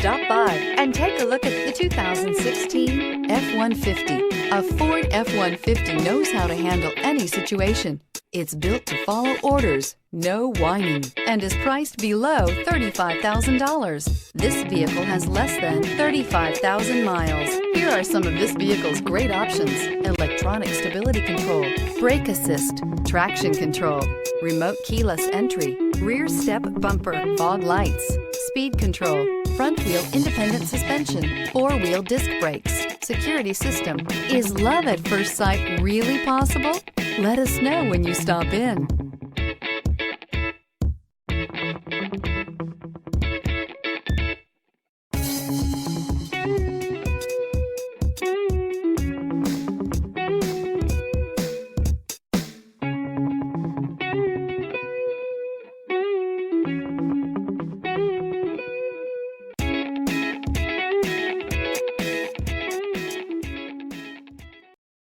Stop by and take a look at the 2016 F-150. A Ford F-150 knows how to handle any situation. It's built to follow orders, no whining, and is priced below $35,000. This vehicle has less than 35,000 miles. Here are some of this vehicle's great options: electronic stability control, brake assist, traction control, remote keyless entry, rear step bumper, fog lights, speed control, front wheel independent suspension, four-wheel disc brakes, security system. Is love at first sight really possible? Let us know when you stop in.